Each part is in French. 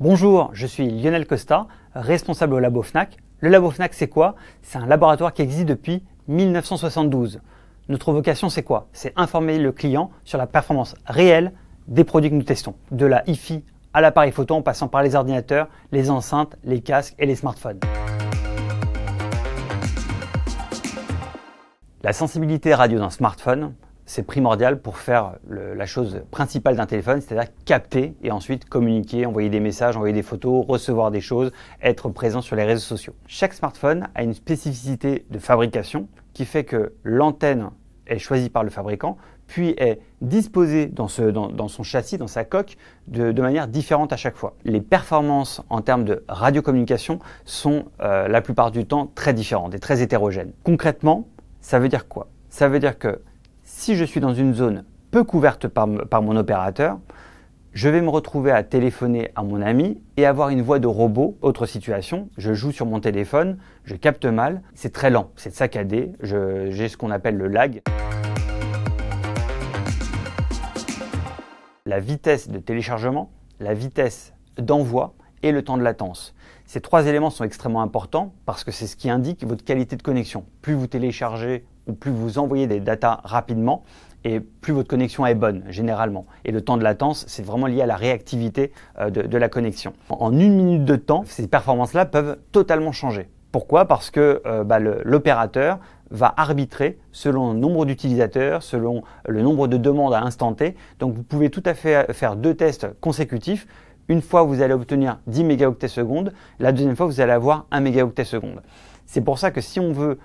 Bonjour, je suis Lionel Costa, responsable au Labo Fnac. Le Labo Fnac, c'est quoi? C'est un laboratoire qui existe depuis 1972. Notre vocation, c'est quoi? C'est informer le client sur la performance réelle des produits que nous testons. De la hi-fi à l'appareil photo en passant par les ordinateurs, les enceintes, les casques et les smartphones. La sensibilité radio d'un smartphone, c'est primordial pour faire la chose principale d'un téléphone, c'est-à-dire capter et ensuite communiquer, envoyer des messages, envoyer des photos, recevoir des choses, être présent sur les réseaux sociaux. Chaque smartphone a une spécificité de fabrication qui fait que l'antenne est choisie par le fabricant, puis est disposée dans son châssis, dans sa coque, de manière différente à chaque fois. Les performances en termes de radiocommunication sont la plupart du temps très différentes et très hétérogènes. Concrètement, ça veut dire quoi? Ça veut dire que si je suis dans une zone peu couverte par mon opérateur, je vais me retrouver à téléphoner à mon ami et avoir une voix de robot. Autre situation, je joue sur mon téléphone, je capte mal, c'est très lent, c'est saccadé, j'ai ce qu'on appelle le lag. La vitesse de téléchargement, la vitesse d'envoi et le temps de latence. Ces trois éléments sont extrêmement importants parce que c'est ce qui indique votre qualité de connexion. Plus vous téléchargez ou plus vous envoyez des datas rapidement et plus votre connexion est bonne généralement. Et le temps de latence, c'est vraiment lié à la réactivité de la connexion. En une minute de temps, ces performances-là peuvent totalement changer. Pourquoi? Parce que l'opérateur va arbitrer selon le nombre d'utilisateurs, selon le nombre de demandes à instant T. Donc vous pouvez tout à fait faire deux tests consécutifs. Une fois, vous allez obtenir 10 mégaoctets secondes. La deuxième fois, vous allez avoir 1 mégaoctet seconde. C'est pour ça que si on veut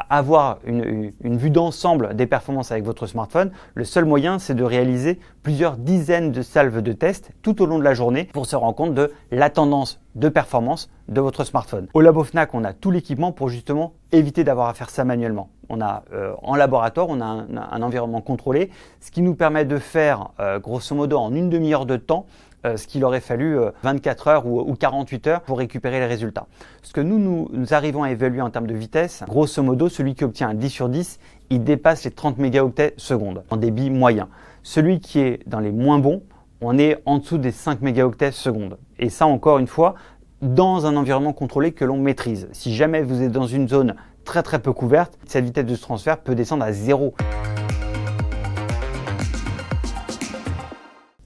avoir une vue d'ensemble des performances avec votre smartphone, le seul moyen, c'est de réaliser plusieurs dizaines de salves de tests tout au long de la journée pour se rendre compte de la tendance de performance de votre smartphone. Au Labo Fnac, on a tout l'équipement pour justement éviter d'avoir à faire ça manuellement. On a en laboratoire, on a un environnement contrôlé, ce qui nous permet de faire grosso modo en une demi-heure de temps ce qu'il aurait fallu 24 heures ou 48 heures pour récupérer les résultats. Ce que nous arrivons à évaluer en termes de vitesse, grosso modo, celui qui obtient un 10 sur 10, il dépasse les 30 mégaoctets seconde en débit moyen. Celui qui est dans les moins bons, on est en dessous des 5 mégaoctets seconde. Et ça, encore une fois, dans un environnement contrôlé que l'on maîtrise. Si jamais vous êtes dans une zone très peu couverte, cette vitesse de transfert peut descendre à 0.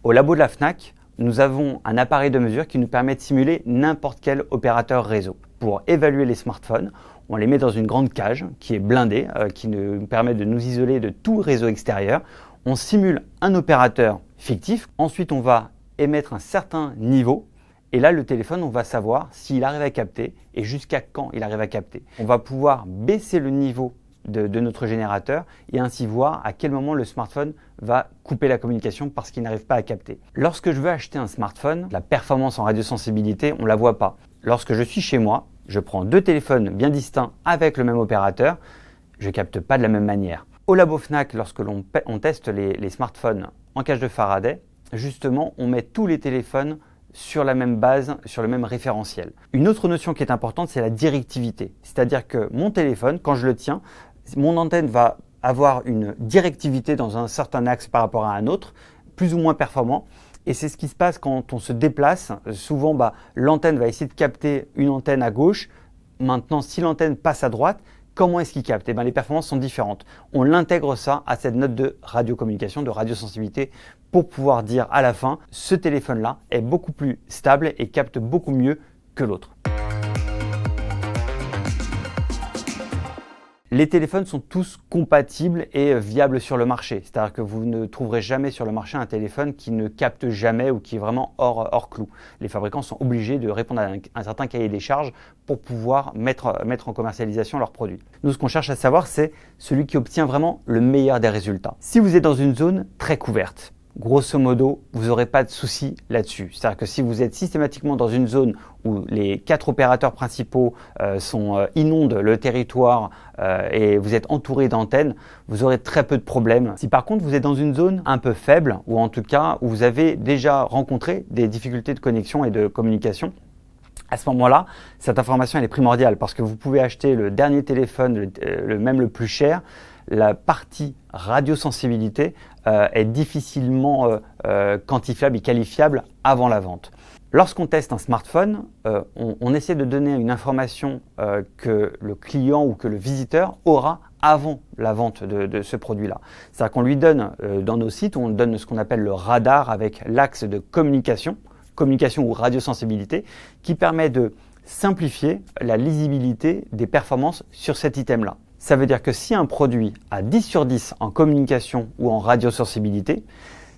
Au labo de la Fnac, nous avons un appareil de mesure qui nous permet de simuler n'importe quel opérateur réseau. Pour évaluer les smartphones, on les met dans une grande cage qui est blindée, qui nous permet de nous isoler de tout réseau extérieur. On simule un opérateur fictif. Ensuite, on va émettre un certain niveau. Et là, le téléphone, on va savoir s'il arrive à capter et jusqu'à quand il arrive à capter. On va pouvoir baisser le niveau de notre générateur et ainsi voir à quel moment le smartphone va couper la communication parce qu'il n'arrive pas à capter. Lorsque je veux acheter un smartphone, la performance en radiosensibilité, on ne la voit pas. Lorsque je suis chez moi, je prends deux téléphones bien distincts avec le même opérateur, je ne capte pas de la même manière. Au Labo Fnac, lorsque on teste les smartphones en cage de Faraday, justement, on met tous les téléphones sur la même base, sur le même référentiel. Une autre notion qui est importante, c'est la directivité. C'est-à-dire que mon téléphone, quand je le tiens, mon antenne va avoir une directivité dans un certain axe par rapport à un autre, plus ou moins performant. Et c'est ce qui se passe quand on se déplace. Souvent, l'antenne va essayer de capter une antenne à gauche. Maintenant, si l'antenne passe à droite, comment est-ce qu'il capte? Les performances sont différentes. On l'intègre ça à cette note de radiocommunication, de radiosensibilité, pour pouvoir dire à la fin, ce téléphone-là est beaucoup plus stable et capte beaucoup mieux que l'autre. Les téléphones sont tous compatibles et viables sur le marché. C'est-à-dire que vous ne trouverez jamais sur le marché un téléphone qui ne capte jamais ou qui est vraiment hors clou. Les fabricants sont obligés de répondre à un certain cahier des charges pour pouvoir mettre en commercialisation leurs produits. Nous, ce qu'on cherche à savoir, c'est celui qui obtient vraiment le meilleur des résultats. Si vous êtes dans une zone très couverte, grosso modo, vous n'aurez pas de souci là-dessus. C'est-à-dire que si vous êtes systématiquement dans une zone où les 4 opérateurs principaux inondent le territoire et vous êtes entouré d'antennes, vous aurez très peu de problèmes. Si par contre vous êtes dans une zone un peu faible, ou en tout cas où vous avez déjà rencontré des difficultés de connexion et de communication, à ce moment-là, cette information elle est primordiale parce que vous pouvez acheter le dernier téléphone, même le plus cher. la partie radiosensibilité est difficilement quantifiable et qualifiable avant la vente. Lorsqu'on teste un smartphone, on essaie de donner une information que le client ou que le visiteur aura avant la vente de ce produit-là. C'est-à-dire qu'on lui donne, dans nos sites, on donne ce qu'on appelle le radar avec l'axe de communication ou radiosensibilité, qui permet de simplifier la lisibilité des performances sur cet item-là. Ça veut dire que si un produit a 10 sur 10 en communication ou en radiosensibilité,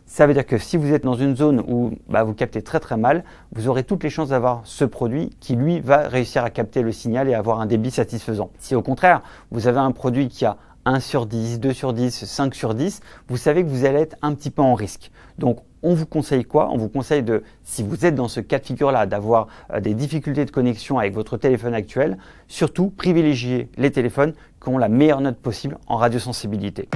ça veut dire que si vous êtes dans une zone où vous captez très très mal, vous aurez toutes les chances d'avoir ce produit qui lui va réussir à capter le signal et avoir un débit satisfaisant. Si au contraire, vous avez un produit qui a 1 sur 10, 2 sur 10, 5 sur 10, vous savez que vous allez être un petit peu en risque. Donc on vous conseille quoi? On vous conseille si vous êtes dans ce cas de figure-là, d'avoir des difficultés de connexion avec votre téléphone actuel, surtout privilégiez les téléphones qui ont la meilleure note possible en radiosensibilité.